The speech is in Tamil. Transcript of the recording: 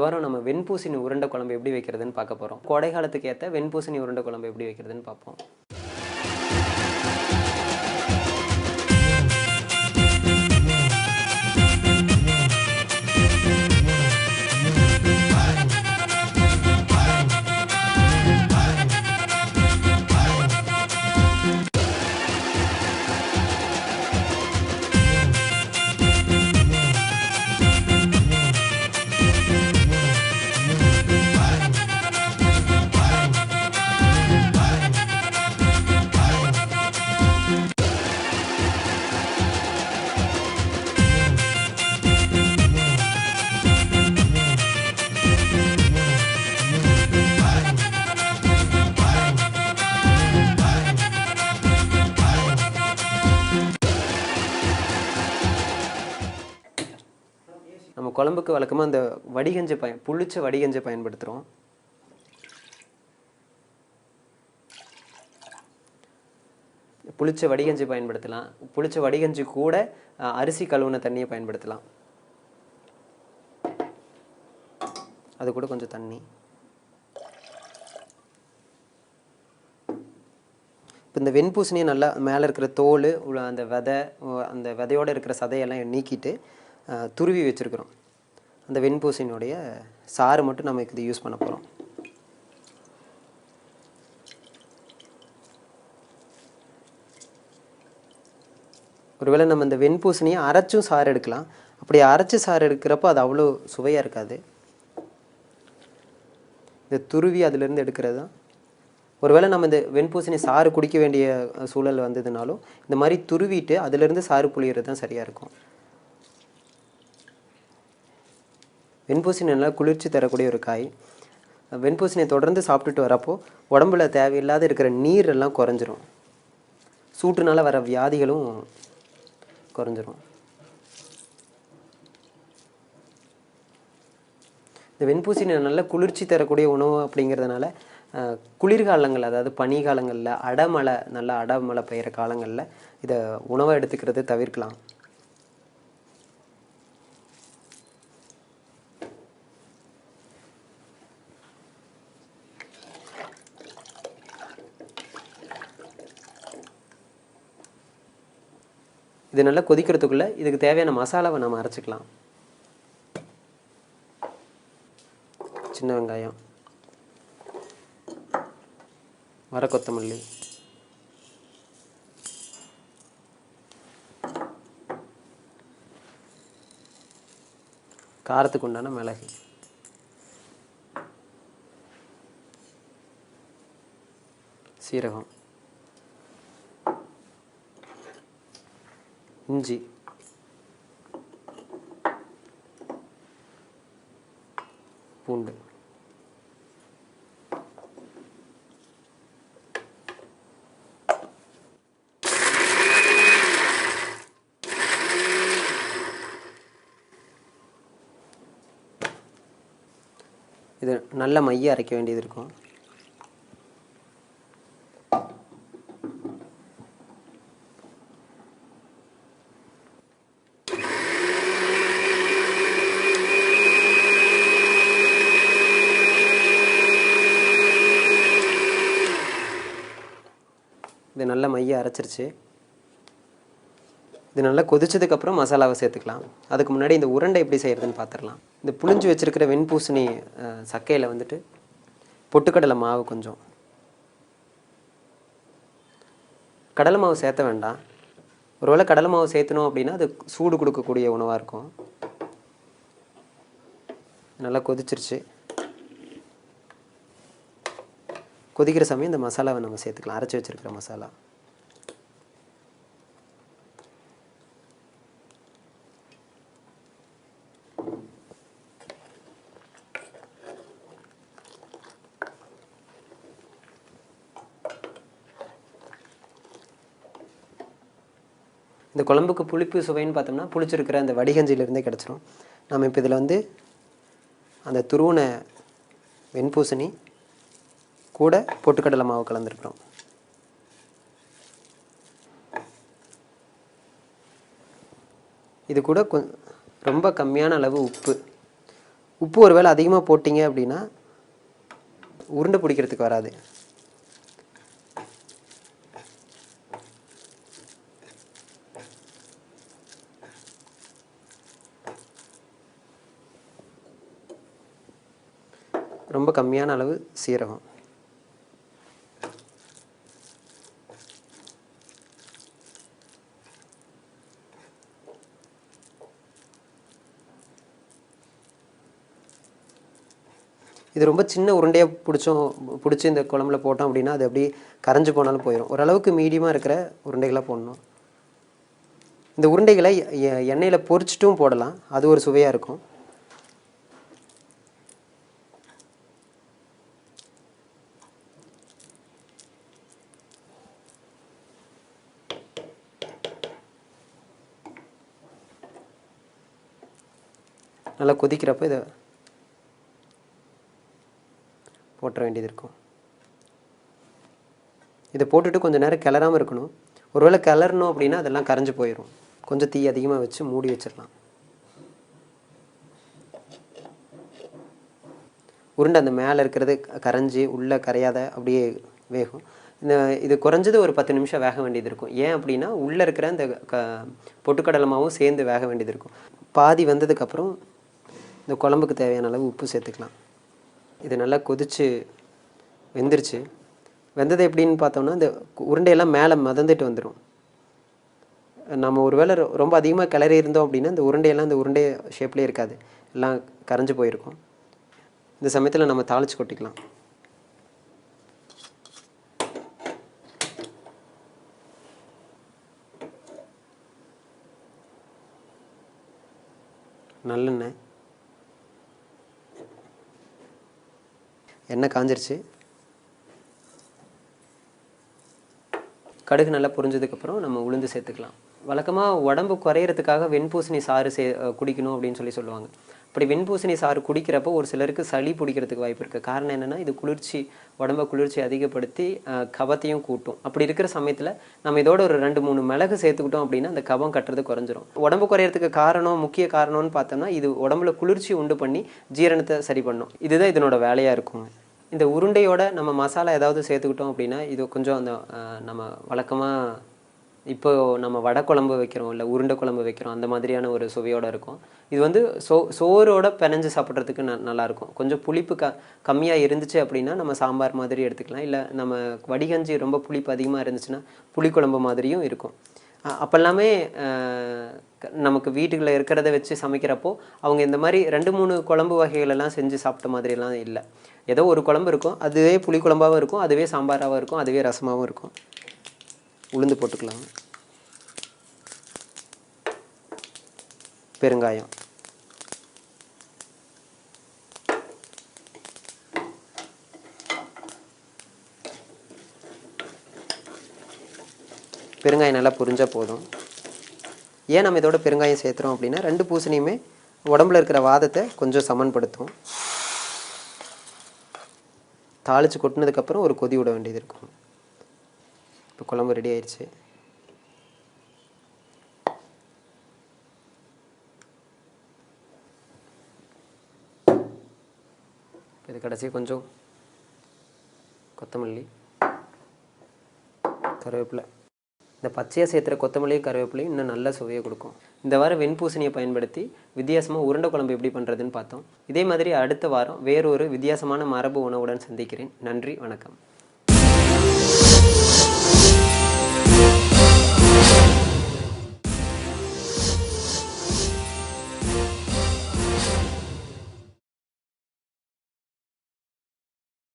வாரம் நம்ம வெண்பூசணி உருண்டை குழம்பு எப்படி வைக்கிறதுன்னு பார்க்க போகிறோம். கோடை காலத்துக்கு ஏற்ற வெண்பூசணி உருண்டை குழம்பு எப்படி வைக்கிறதுன்னு பார்ப்போம். நம்ம குழம்புக்கு வழக்கமாக அந்த வடிகஞ்சை புளிச்ச வடிகஞ்சை பயன்படுத்துகிறோம். புளிச்ச வடிகஞ்சி பயன்படுத்தலாம். புளிச்ச வடிகஞ்சி கூட அரிசி கழுவுன தண்ணியை பயன்படுத்தலாம். அது கூட கொஞ்சம் தண்ணி. இப்போ இந்த வெண்பூசணியை நல்லா மேலே இருக்கிற தோல், அந்த விதையோடு இருக்கிற சதையெல்லாம் நீக்கிட்டு துருவி வச்சுருக்குறோம். அந்த வெண்பூசணியோடைய சாறு மட்டும் நம்ம இது யூஸ் பண்ண போகிறோம். ஒருவேளை நம்ம இந்த வெண்பூசணியை அரைச்சும் சாறு எடுக்கலாம். அப்படி அரைச்சி சாறு எடுக்கிறப்போ அது அவ்வளோ சுவையாக இருக்காது. இந்த துருவி அதிலிருந்து எடுக்கிறது தான். ஒருவேளை நம்ம இந்த வெண்பூசணி சாறு குடிக்க வேண்டிய சூழல் வந்ததுனாலும் இந்த மாதிரி துருவிட்டு அதிலிருந்து சாறு புளியறது தான் சரியாக இருக்கும். வெண்பூசணி நல்லா குளிர்ச்சி தரக்கூடிய ஒரு காய். வெண்பூசணியை தொடர்ந்து சாப்பிட்டுட்டு வரப்போ உடம்புல தேவையில்லாத இருக்கிற நீர் எல்லாம் குறைஞ்சிரும். சூட்டுனால வர வியாதிகளும் குறைஞ்சிரும். இந்த வெண்பூசணி நல்ல குளிர்ச்சி தரக்கூடிய உணவு அப்படிங்கிறதுனால குளிர்காலங்கள், அதாவது பனி காலங்களில், நல்ல அடமழை பெய்கிற காலங்களில் இதை உணவை எடுத்துக்கிறது தவிர்க்கலாம். இது நல்லா கொதிக்கிறதுக்குள்ளே இதுக்கு தேவையான மசாலாவை நம்ம அரைச்சிக்கலாம். சின்ன வெங்காயம், வர கொத்தமல்லி, காரத்துக்கு உண்டான மிளகு, சீரகம், இஞ்சி, பூண்டு, இது நல்ல மைய அரைக்க வேண்டியது இருக்கும். இது நல்லா மைய அரைச்சிருச்சு. இது நல்லா கொதிச்சதுக்கப்புறம் மசாலாவை சேர்த்துக்கலாம். அதுக்கு முன்னாடி இந்த உருண்டை எப்படி செய்கிறதுன்னு பார்த்துடலாம். இந்த புளிஞ்சு வச்சுருக்கிற வெண்பூசணி சக்கையில் வந்துட்டு பொட்டுக்கடலை மாவு கொஞ்சம், கடலை மாவு சேர்த்த வேண்டாம். ஒருவேளை கடலை மாவு சேர்த்தணும் அப்படின்னா அது சூடு கொடுக்கக்கூடிய உணவாக இருக்கும். நல்லா கொதிச்சிருச்சு. கொதிக்கிற சமயம் இந்த மசாலாவை நம்ம சேர்த்துக்கலாம். அரைச்சி வச்சுருக்கிற மசாலா. இந்த குழம்புக்கு புளிப்பு சுவைன்னு பார்த்தோம்னா புளிச்சிருக்கிற அந்த வடிகஞ்சியிலேருந்தே கிடச்சிரும். நம்ம இப்போ இதில் வந்து அந்த துருவன வெண்பூசணி கூட பொட்டுக்கடலை மாவு கலந்துருக்குறோம். இது கூட ரொம்ப கம்மியான அளவு உப்பு. உப்பு ஒருவேளை அதிகமாக போட்டிங்க அப்படின்னா உருண்டை பிடிக்கிறதுக்கு வராது. ரொம்ப கம்மியான அளவு சீரகம். இது ரொம்ப சின்ன உருண்டையாக பிடிச்சி இந்த குழம்புல போட்டோம் அப்படின்னா அது அப்படியே கரைஞ்சி போனாலும் போயிடும். ஓரளவுக்கு மீடியமாக இருக்கிற உருண்டைகளாக போடணும். இந்த உருண்டைகளை எண்ணெயில் பொரிச்சிட்டும் போடலாம், அது ஒரு சுவையாக இருக்கும். நல்லா கொதிக்கிறப்ப இதை போட்டுற வேண்டியது இருக்கும். இதை போட்டுட்டு கொஞ்சம் நேரம் கிளறாமல் இருக்கணும். ஒருவேளை கிளறணும் அப்படின்னா அதெல்லாம் கரைஞ்சி போயிடும். கொஞ்சம் தீ அதிகமாக வச்சு மூடி வச்சிடலாம். உருண்டை அந்த மேலே இருக்கிறது கரைஞ்சி உள்ளே கரையாத அப்படியே வேகும். இது குறைஞ்சது ஒரு 10 நிமிஷம் வேக வேண்டியது இருக்கும். ஏன் அப்படின்னா உள்ளே இருக்கிற இந்த பொட்டுக்கடலை மாவும் சேர்ந்து வேக வேண்டியது இருக்கும். பாதி வந்ததுக்கப்புறம் இந்த குழம்புக்கு தேவையான அளவு உப்பு சேர்த்துக்கலாம். இது நல்லா கொதித்து வெந்துருச்சு. வெந்தது எப்படின்னு பார்த்தோம்னா இந்த உருண்டையெல்லாம் மேலே மிதந்துட்டு வந்துடும். நம்ம ஒரு வேளை ரொம்ப அதிகமாக கிளறி இருந்தோம் அப்படின்னா இந்த உருண்டையெல்லாம் இந்த உருண்டை ஷேப்லேயே இருக்காது, எல்லாம் கரைஞ்சி போயிருக்கும். இந்த சமயத்தில் நம்ம தாளித்து கொட்டிக்கலாம். நல்லெண்ணெய், எண்ணெய் காஞ்சிருச்சு. கடுகு நல்லா பொரிஞ்சதுக்கப்புறம் நம்ம உளுந்து சேர்த்துக்கலாம். வழக்கமாக உடம்பு குறையிறதுக்காக வெண்பூசணி சாறு குடிக்கணும் அப்படின்னு சொல்லுவாங்க. அப்படி வெண்பூசணி சாறு குடிக்கிறப்போ ஒரு சிலருக்கு சளி பிடிக்கிறதுக்கு வாய்ப்பு இருக்குது. காரணம் என்னென்னா இது உடம்பை குளிர்ச்சி அதிகப்படுத்தி கபத்தையும் கூட்டும். அப்படி இருக்கிற சமயத்தில் நம்ம இதோட ஒரு 2-3 மிளகு சேர்த்துக்கிட்டோம் அப்படின்னா அந்த கபம் கட்டுறது குறைஞ்சிரும். உடம்பு குறையிறதுக்கு முக்கிய காரணம்னு பார்த்தோம்னா இது உடம்புல குளிர்ச்சி உண்டு பண்ணி ஜீரணத்தை சரி பண்ணும். இதுதான் இதனோட வேலையாக இருக்குங்க. இந்த உருண்டையோட நம்ம மசாலா ஏதாவது சேர்த்துக்கிட்டோம் அப்படின்னா இது கொஞ்சம் அந்த நம்ம வழக்கமாக இப்போ நம்ம வடை குழம்பு வைக்கிறோம், இல்லை உருண்டை குழம்பு வைக்கிறோம், அந்த மாதிரியான ஒரு சுவையோடு இருக்கும். இது வந்து சோறோட பிணைஞ்சு சாப்பிட்றதுக்கு நல்லாயிருக்கும். கொஞ்சம் புளிப்பு கம்மியாக இருந்துச்சு அப்படின்னா நம்ம சாம்பார் மாதிரி எடுத்துக்கலாம். இல்லை நம்ம வடிகஞ்சி ரொம்ப புளிப்பு அதிகமாக இருந்துச்சுன்னா புளிக்குழம்பு மாதிரியும் இருக்கும். அப்போல்லாமே நமக்கு வீட்டுகளில் இருக்கிறத வச்சு சமைக்கிறப்போ அவங்க இந்த மாதிரி 2-3 குழம்பு வகைகளெல்லாம் செஞ்சு சாப்பிட்ட மாதிரிலாம் இல்லை. ஏதோ ஒரு குழம்பு இருக்கும், அதுவே புளிக்குழம்பாகவும் இருக்கும், அதுவே சாம்பாராகவும் இருக்கும், அதுவே ரசமாகவும் இருக்கும். உளுந்து போட்டுக்கலாம். பெருங்காயம், பெருங்காயம் நல்லா புரிஞ்சால் போதும். ஏன் நம்ம இதோட பெருங்காயம் சேர்த்துறோம் அப்படின்னா 2 பூசணியுமே உடம்புல இருக்கிற வாதத்தை கொஞ்சம் சமன்படுத்தும். தாளித்து கொட்டினதுக்கப்புறம் ஒரு கொதி விட வேண்டியது இருக்கும். இப்போ குழம்பு ரெடி ஆயிடுச்சு. இது கடைசி கொஞ்சம் கொத்தமல்லி, கருவேப்பிலை. இந்த பச்சையாக சேர்த்துற கொத்தமல்லியும் கருவேப்பிலையும் இன்னும் நல்ல சுவையை கொடுக்கும். இந்த வாரம் வெண்பூசணியை பயன்படுத்தி வித்தியாசமாக உருண்டை குழம்பு எப்படி பண்ணுறதுன்னு பார்த்தோம். இதே மாதிரி அடுத்த வாரம் வேறொரு வித்தியாசமான மரபு உணவுடன் சந்திக்கிறேன். நன்றி, வணக்கம்.